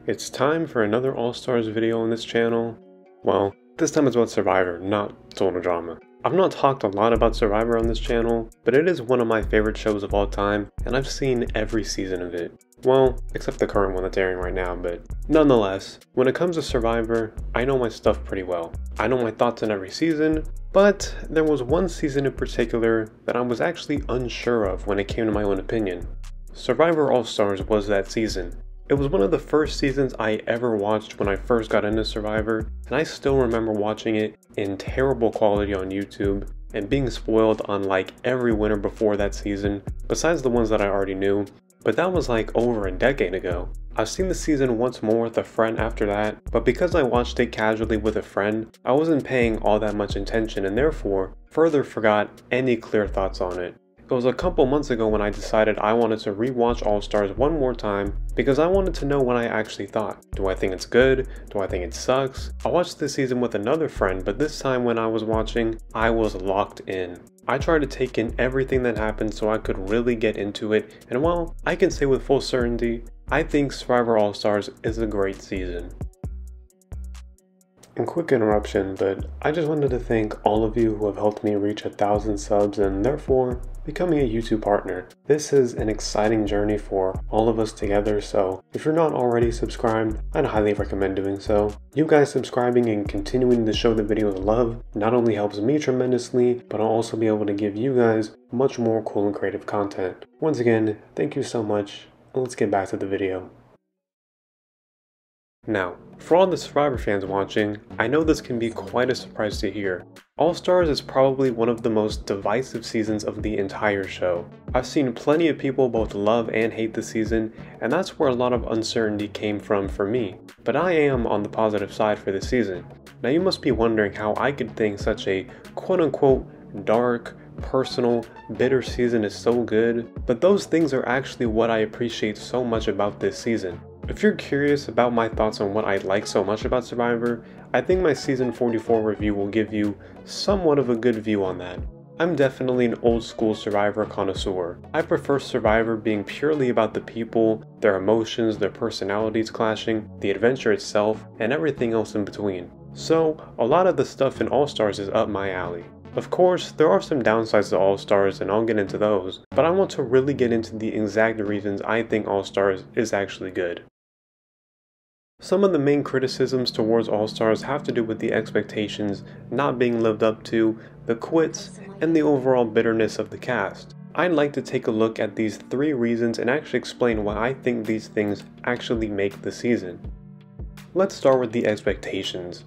It's time for another All-Stars video on this channel. Well, this time it's about Survivor, not total drama. I've not talked a lot about Survivor on this channel, but it is one of my favorite shows of all time, and I've seen every season of it. Well, except the current one that's airing right now, but nonetheless, when it comes to Survivor, I know my stuff pretty well. I know my thoughts on every season, but there was one season in particular that I was actually unsure of when it came to my own opinion. Survivor All-Stars was that season. It was one of the first seasons I ever watched when I first got into Survivor, and I still remember watching it in terrible quality on YouTube and being spoiled on like every winner before that season, besides the ones that I already knew, but that was like over a decade ago. I've seen the season once more with a friend after that, but because I watched it casually with a friend, I wasn't paying all that much attention and therefore further forgot any clear thoughts on it. It was a couple months ago when I decided I wanted to rewatch All-Stars one more time because I wanted to know what I actually thought. Do I think it's good? Do I think it sucks? I watched this season with another friend, but this time when I was watching, I was locked in. I tried to take in everything that happened so I could really get into it, and well, I can say with full certainty, I think Survivor All-Stars is a great season. And quick interruption, but I just wanted to thank all of you who have helped me reach 1,000 subs and therefore becoming a YouTube partner. This is an exciting journey for all of us together, so if you're not already subscribed, I'd highly recommend doing so. You guys subscribing and continuing to show the videos love not only helps me tremendously, but I'll also be able to give you guys much more cool and creative content. Once again, thank you so much, and let's get back to the video. Now, for all the Survivor fans watching, I know this can be quite a surprise to hear. All-Stars is probably one of the most divisive seasons of the entire show. I've seen plenty of people both love and hate the season, and that's where a lot of uncertainty came from for me. But I am on the positive side for this season. Now you must be wondering how I could think such a quote-unquote dark, personal, bitter season is so good, but those things are actually what I appreciate so much about this season. If you're curious about my thoughts on what I like so much about Survivor, I think my season 44 review will give you somewhat of a good view on that. I'm definitely an old school Survivor connoisseur. I prefer Survivor being purely about the people, their emotions, their personalities clashing, the adventure itself, and everything else in between. So, a lot of the stuff in All-Stars is up my alley. Of course, there are some downsides to All-Stars and I'll get into those, but I want to really get into the exact reasons I think All-Stars is actually good. Some of the main criticisms towards All-Stars have to do with the expectations not being lived up to, the quits, and the overall bitterness of the cast. I'd like to take a look at these 3 reasons and actually explain why I think these things actually make the season. Let's start with the expectations.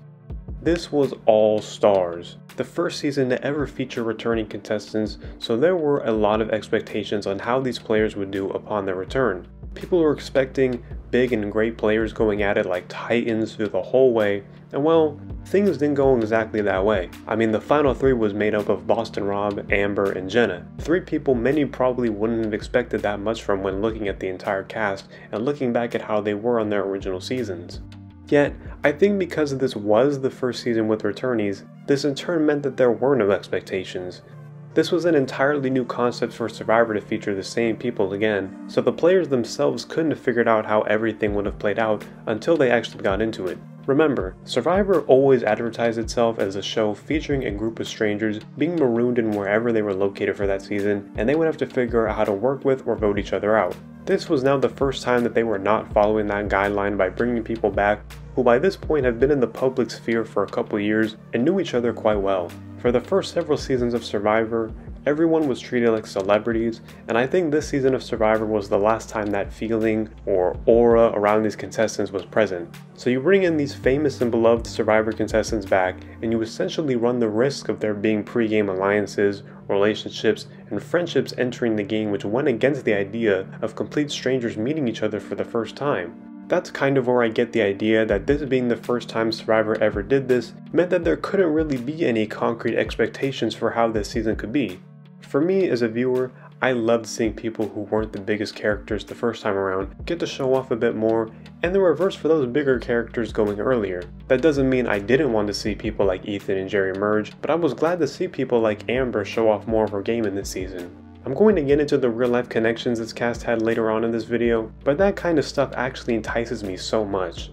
This was all stars, the first season to ever feature returning contestants, so there were a lot of expectations on how these players would do upon their return. People were expecting big and great players going at it like titans through the whole way, and well, things didn't go exactly that way. I mean, the final 3 was made up of Boston Rob, Amber, and Jenna. 3 people many probably wouldn't have expected that much from when looking at the entire cast and looking back at how they were on their original seasons. Yet, I think because this was the first season with returnees, this in turn meant that there were no expectations. This was an entirely new concept for Survivor to feature the same people again, so the players themselves couldn't have figured out how everything would have played out until they actually got into it. Remember, Survivor always advertised itself as a show featuring a group of strangers being marooned in wherever they were located for that season, and they would have to figure out how to work with or vote each other out. This was now the first time that they were not following that guideline by bringing people back who by this point have been in the public sphere for a couple years and knew each other quite well. For the first several seasons of Survivor, everyone was treated like celebrities, and I think this season of Survivor was the last time that feeling or aura around these contestants was present. So you bring in these famous and beloved Survivor contestants back, and you essentially run the risk of there being pre-game alliances, relationships, and friendships entering the game which went against the idea of complete strangers meeting each other for the first time. That's kind of where I get the idea that this being the first time Survivor ever did this meant that there couldn't really be any concrete expectations for how this season could be. For me as a viewer, I loved seeing people who weren't the biggest characters the first time around get to show off a bit more, and the reverse for those bigger characters going earlier. That doesn't mean I didn't want to see people like Ethan and Jerry emerge, but I was glad to see people like Amber show off more of her game in this season. I'm going to get into the real life connections this cast had later on in this video, but that kind of stuff actually entices me so much.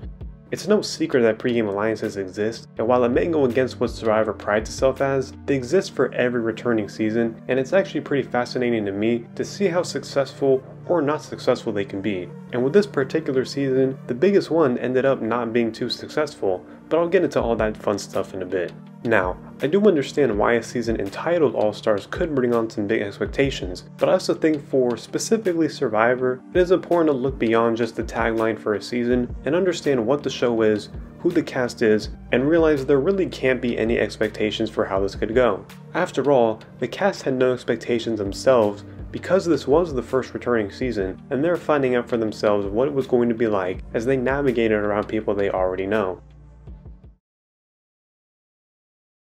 It's no secret that pregame alliances exist, and while it may go against what Survivor prides itself as, they exist for every returning season, and it's actually pretty fascinating to me to see how successful or not successful they can be. And with this particular season, the biggest one ended up not being too successful, but I'll get into all that fun stuff in a bit. Now, I do understand why a season entitled All-Stars could bring on some big expectations, but I also think for specifically Survivor, it is important to look beyond just the tagline for a season and understand what the show is, who the cast is, and realize there really can't be any expectations for how this could go. After all, the cast had no expectations themselves because this was the first returning season, and they're finding out for themselves what it was going to be like as they navigated around people they already know.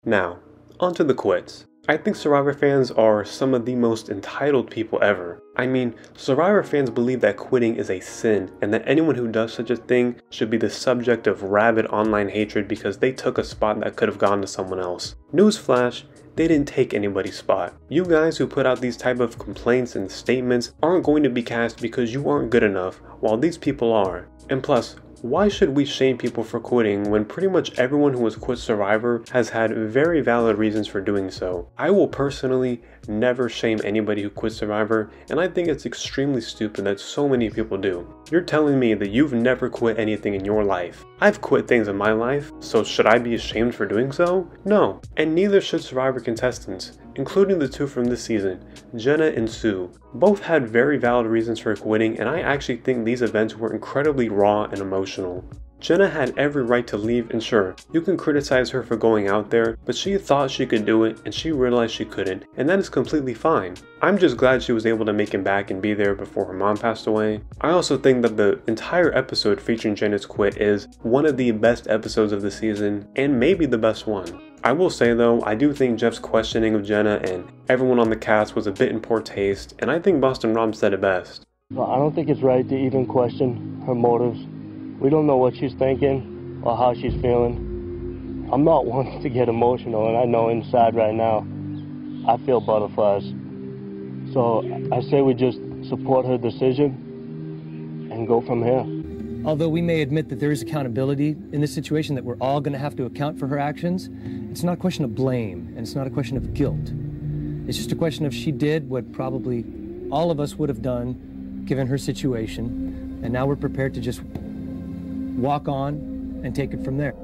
Now, onto the quits. I think Survivor fans are some of the most entitled people ever. I mean, Survivor fans believe that quitting is a sin and that anyone who does such a thing should be the subject of rabid online hatred because they took a spot that could have gone to someone else. Newsflash, they didn't take anybody's spot. You guys who put out these type of complaints and statements aren't going to be cast because you aren't good enough, while these people are. And plus, why should we shame people for quitting when pretty much everyone who has quit Survivor has had very valid reasons for doing so? I will personally never shame anybody who quits Survivor, and I think it's extremely stupid that so many people do. You're telling me that you've never quit anything in your life. I've quit things in my life, so should I be ashamed for doing so? No, and neither should Survivor contestants, including the two from this season, Jenna and Sue. Both had very valid reasons for quitting, and I actually think these events were incredibly raw and emotional. Jenna had every right to leave, and sure, you can criticize her for going out there, but she thought she could do it and she realized she couldn't, and that is completely fine. I'm just glad she was able to make it back and be there before her mom passed away. I also think that the entire episode featuring Jenna's quit is one of the best episodes of the season, and maybe the best one. I will say though, I do think Jeff's questioning of Jenna and everyone on the cast was a bit in poor taste, and I think Boston Rob said it best. Well, I don't think it's right to even question her motives. We don't know what she's thinking or how she's feeling. I'm not one to get emotional, and I know inside right now I feel butterflies. So I say we just support her decision and go from here. Although we may admit that there is accountability in this situation, that we're all going to have to account for her actions, it's not a question of blame, and it's not a question of guilt. It's just a question of she did what probably all of us would have done given her situation, and now we're prepared to just walk on and take it from there.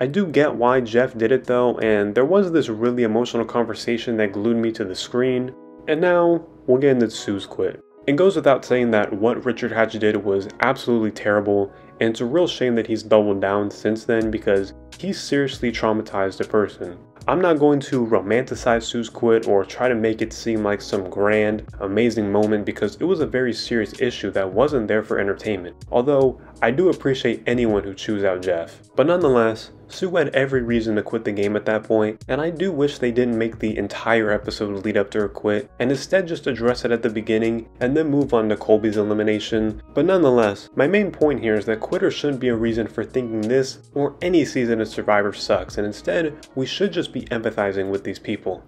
I do get why Jeff did it though, and there was this really emotional conversation that glued me to the screen, and now we'll get into Sue's quit. It goes without saying that what Richard Hatch did was absolutely terrible, and it's a real shame that he's doubled down since then because he seriously traumatized a person. I'm not going to romanticize Sue's quit or try to make it seem like some grand, amazing moment because it was a very serious issue that wasn't there for entertainment. Although, I do appreciate anyone who chews out Jeff. But nonetheless, Sue had every reason to quit the game at that point, and I do wish they didn't make the entire episode lead up to her quit, and instead just address it at the beginning, and then move on to Colby's elimination. But nonetheless, my main point here is that quitters shouldn't be a reason for thinking this or any season of Survivor sucks, and instead, we should just be empathizing with these people.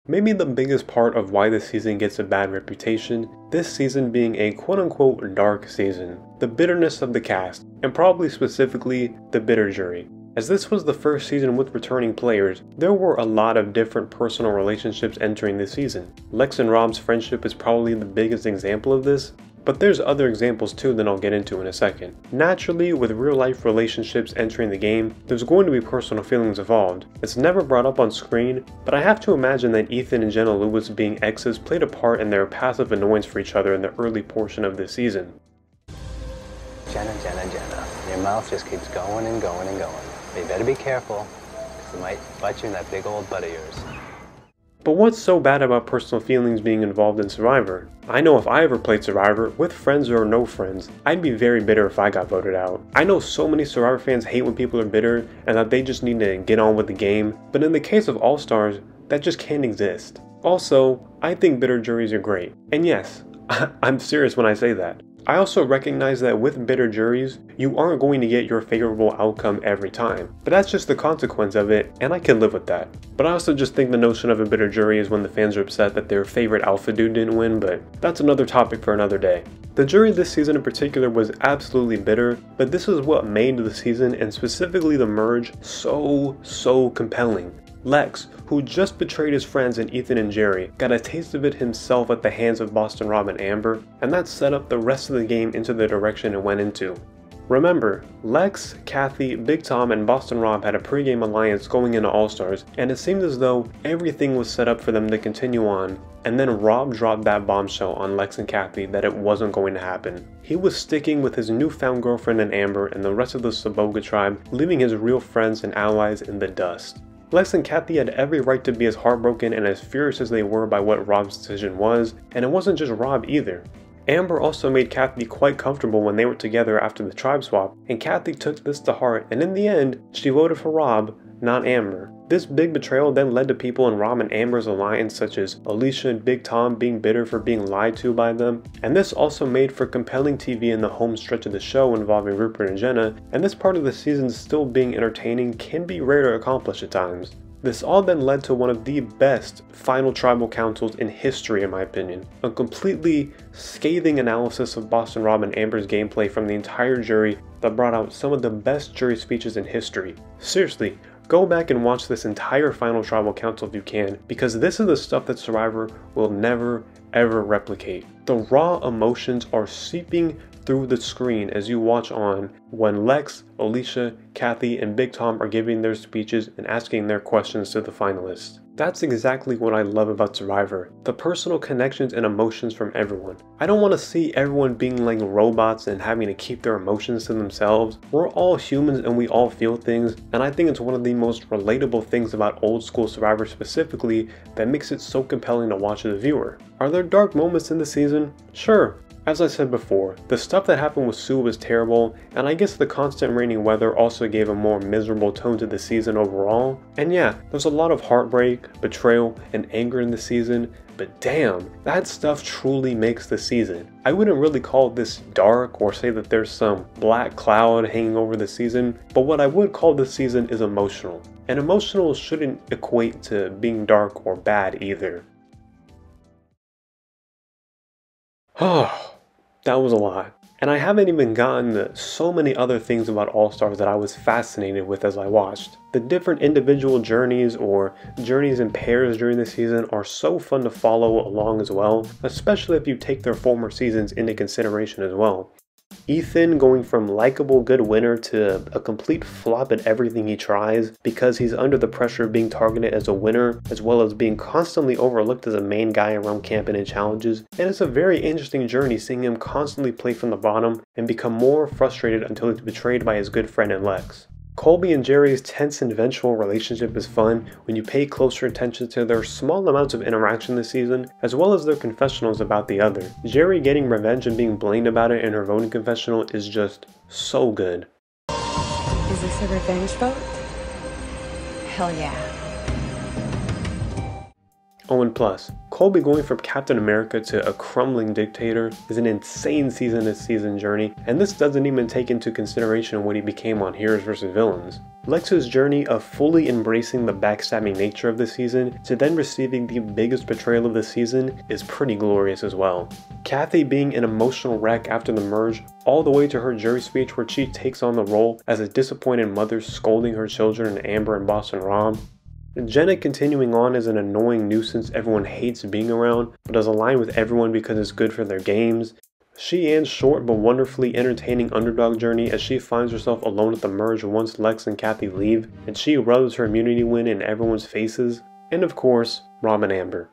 Maybe the biggest part of why this season gets a bad reputation, this season being a quote-unquote dark season, the bitterness of the cast, and probably specifically the bitter jury. As this was the first season with returning players, there were a lot of different personal relationships entering this season. Lex and Rob's friendship is probably the biggest example of this, but there's other examples too that I'll get into in a second. Naturally, with real-life relationships entering the game, there's going to be personal feelings involved. It's never brought up on screen, but I have to imagine that Ethan and Jenna Lewis being exes played a part in their passive annoyance for each other in the early portion of this season. Jenna, your mouth just keeps going and going and going. You better be careful, because it might bite you in that big old butt of yours. But what's so bad about personal feelings being involved in Survivor? I know if I ever played Survivor, with friends or no friends, I'd be very bitter if I got voted out. I know so many Survivor fans hate when people are bitter and that they just need to get on with the game, but in the case of All-Stars, that just can't exist. Also, I think bitter juries are great. And yes, I'm serious when I say that. I also recognize that with bitter juries, you aren't going to get your favorable outcome every time, but that's just the consequence of it, and I can live with that. But I also just think the notion of a bitter jury is when the fans are upset that their favorite alpha dude didn't win, but that's another topic for another day. The jury this season in particular was absolutely bitter, but this is what made the season, and specifically the merge, so compelling. Lex, who just betrayed his friends in Ethan and Jerry, got a taste of it himself at the hands of Boston Rob and Amber, and that set up the rest of the game into the direction it went into. Remember, Lex, Kathy, Big Tom, and Boston Rob had a pregame alliance going into All-Stars, and it seemed as though everything was set up for them to continue on, and then Rob dropped that bombshell on Lex and Kathy that it wasn't going to happen. He was sticking with his newfound girlfriend in Amber and the rest of the Saboga tribe, leaving his real friends and allies in the dust. Lex and Kathy had every right to be as heartbroken and as furious as they were by what Rob's decision was, and it wasn't just Rob either. Amber also made Kathy quite comfortable when they were together after the tribe swap, and Kathy took this to heart, and in the end, she voted for Rob, not Amber. This big betrayal then led to people in Rob and Amber's alliance such as Alicia and Big Tom being bitter for being lied to by them, and this also made for compelling TV in the home stretch of the show involving Rupert and Jenna, and this part of the season still being entertaining can be rare to accomplish at times. This all then led to one of the best final tribal councils in history in my opinion. A completely scathing analysis of Boston Rob and Amber's gameplay from the entire jury that brought out some of the best jury speeches in history. Seriously, go back and watch this entire final tribal council if you can, because this is the stuff that Survivor will never ever replicate. The raw emotions are seeping through the screen as you watch on when Lex, Alicia, Kathy, and Big Tom are giving their speeches and asking their questions to the finalists. That's exactly what I love about Survivor, the personal connections and emotions from everyone. I don't want to see everyone being like robots and having to keep their emotions to themselves. We're all humans and we all feel things, and I think it's one of the most relatable things about old school Survivor specifically that makes it so compelling to watch as a viewer. Are there dark moments in the season? Sure. As I said before, the stuff that happened with Sue was terrible, and I guess the constant raining weather also gave a more miserable tone to the season overall. And yeah, there's a lot of heartbreak, betrayal, and anger in the season, but damn, that stuff truly makes the season. I wouldn't really call this dark or say that there's some black cloud hanging over the season, but what I would call this season is emotional. And emotional shouldn't equate to being dark or bad either. Oh. That was a lot. And I haven't even gotten to so many other things about All-Stars that I was fascinated with as I watched. The different individual journeys or journeys in pairs during the season are so fun to follow along as well, especially if you take their former seasons into consideration as well. Ethan going from likable good winner to a complete flop at everything he tries because he's under the pressure of being targeted as a winner as well as being constantly overlooked as a main guy around camping and challenges, and it's a very interesting journey seeing him constantly play from the bottom and become more frustrated until he's betrayed by his good friend in Lex. Colby and Jerry's tense and vengeful relationship is fun when you pay closer attention to their small amounts of interaction this season, as well as their confessionals about the other. Jerry getting revenge and being blamed about it in her voting confessional is just so good. Is this a revenge vote? Hell yeah. Oh, and plus, Colby going from Captain America to a crumbling dictator is an insane season-to-season journey, and this doesn't even take into consideration what he became on Heroes vs. Villains. Lex's journey of fully embracing the backstabbing nature of the season to then receiving the biggest betrayal of the season is pretty glorious as well. Kathy being an emotional wreck after the merge, all the way to her jury speech where she takes on the role as a disappointed mother scolding her children in Amber and Boston Rob. Jenna continuing on as an annoying nuisance everyone hates being around, but does align with everyone because it's good for their games. Sheann's short but wonderfully entertaining underdog journey as she finds herself alone at the merge once Lex and Kathy leave, and she rubs her immunity win in everyone's faces. And of course, Rob and Amber.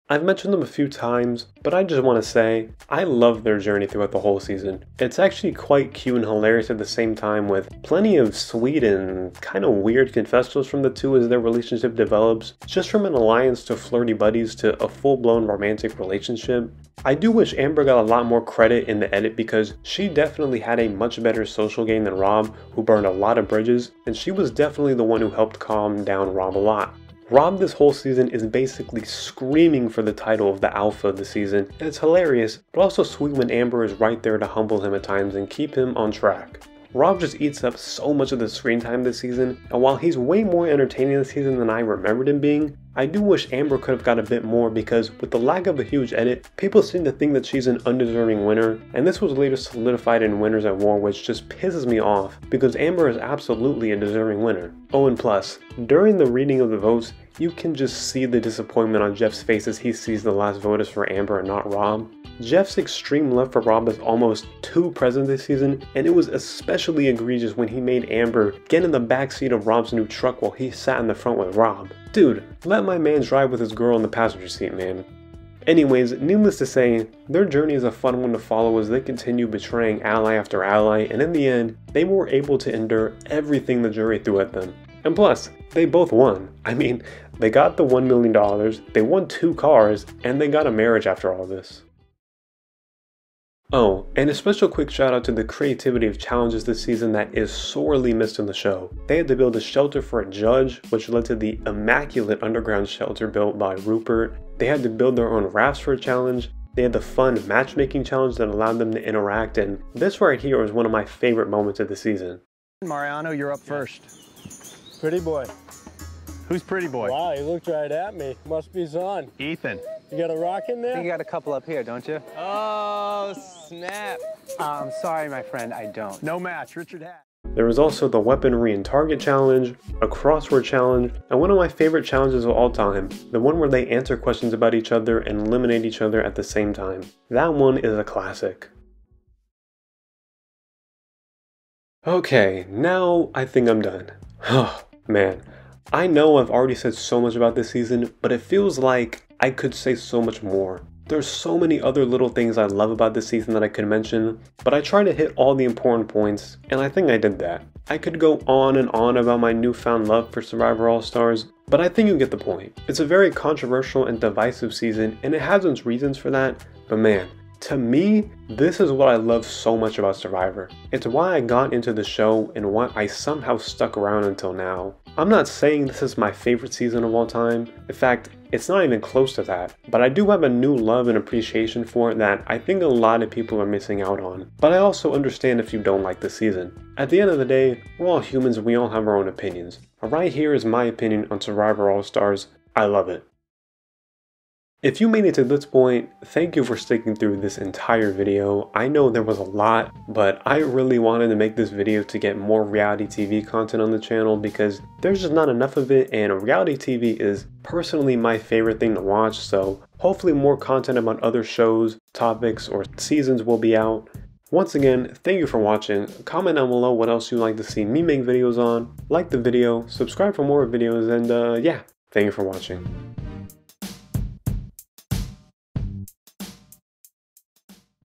I've mentioned them a few times, but I just want to say, I love their journey throughout the whole season. It's actually quite cute and hilarious at the same time, with plenty of sweet and kind of weird confessionals from the two as their relationship develops, just from an alliance to flirty buddies to a full-blown romantic relationship. I do wish Amber got a lot more credit in the edit because she definitely had a much better social game than Rob, who burned a lot of bridges, and she was definitely the one who helped calm down Rob a lot. Rob this whole season is basically screaming for the title of the alpha of the season, and it's hilarious, but also sweet when Amber is right there to humble him at times and keep him on track. Rob just eats up so much of the screen time this season, and while he's way more entertaining this season than I remembered him being, I do wish Amber could have got a bit more because with the lack of a huge edit, people seem to think that she's an undeserving winner, and this was later solidified in Winners at War, which just pisses me off because Amber is absolutely a deserving winner. Oh, and plus, during the reading of the votes, you can just see the disappointment on Jeff's face as he sees the last vote is for Amber and not Rob. Jeff's extreme love for Rob is almost too present this season, and it was especially egregious when he made Amber get in the backseat of Rob's new truck while he sat in the front with Rob. Dude, let my man drive with his girl in the passenger seat, man. Anyways, needless to say, their journey is a fun one to follow as they continue betraying ally after ally, and in the end, they were able to endure everything the jury threw at them. And plus, they both won. I mean, they got the $1 million, they won 2 cars, and they got a marriage after all this. Oh, and a special quick shout out to the creativity of challenges this season that is sorely missed in the show. They had to build a shelter for a judge, which led to the immaculate underground shelter built by Rupert. They had to build their own rafts for a challenge. They had the fun matchmaking challenge that allowed them to interact, and this right here was one of my favorite moments of the season. Mariano, you're up first. Pretty boy. Who's pretty boy? Wow, he looked right at me. Must be Zahn. Ethan. You got a rock in I there? think you got a couple up here, don't you? Oh, snap. I'm sorry, my friend, I don't. No match, Richard Hatt. There was also the weaponry and target challenge, a crossword challenge, and one of my favorite challenges of all time, the one where they answer questions about each other and eliminate each other at the same time. That one is a classic. Okay, now I think I'm done. Oh, man. I know I've already said so much about this season, but it feels like I could say so much more. There's so many other little things I love about this season that I could mention, but I try to hit all the important points, and I think I did that. I could go on and on about my newfound love for Survivor All-Stars, but I think you get the point. It's a very controversial and divisive season, and it has its reasons for that, but man, to me, this is what I love so much about Survivor. It's why I got into the show and why I somehow stuck around until now. I'm not saying this is my favorite season of all time. In fact, it's not even close to that. But I do have a new love and appreciation for it that I think a lot of people are missing out on. But I also understand if you don't like the season. At the end of the day, we're all humans and we all have our own opinions. But right here is my opinion on Survivor All-Stars. I love it. If you made it to this point, thank you for sticking through this entire video. I know there was a lot, but I really wanted to make this video to get more reality TV content on the channel because there's just not enough of it, and reality TV is personally my favorite thing to watch, so hopefully more content about other shows, topics, or seasons will be out. Once again, thank you for watching. Comment down below what else you'd like to see me make videos on, like the video, subscribe for more videos, and yeah, thank you for watching.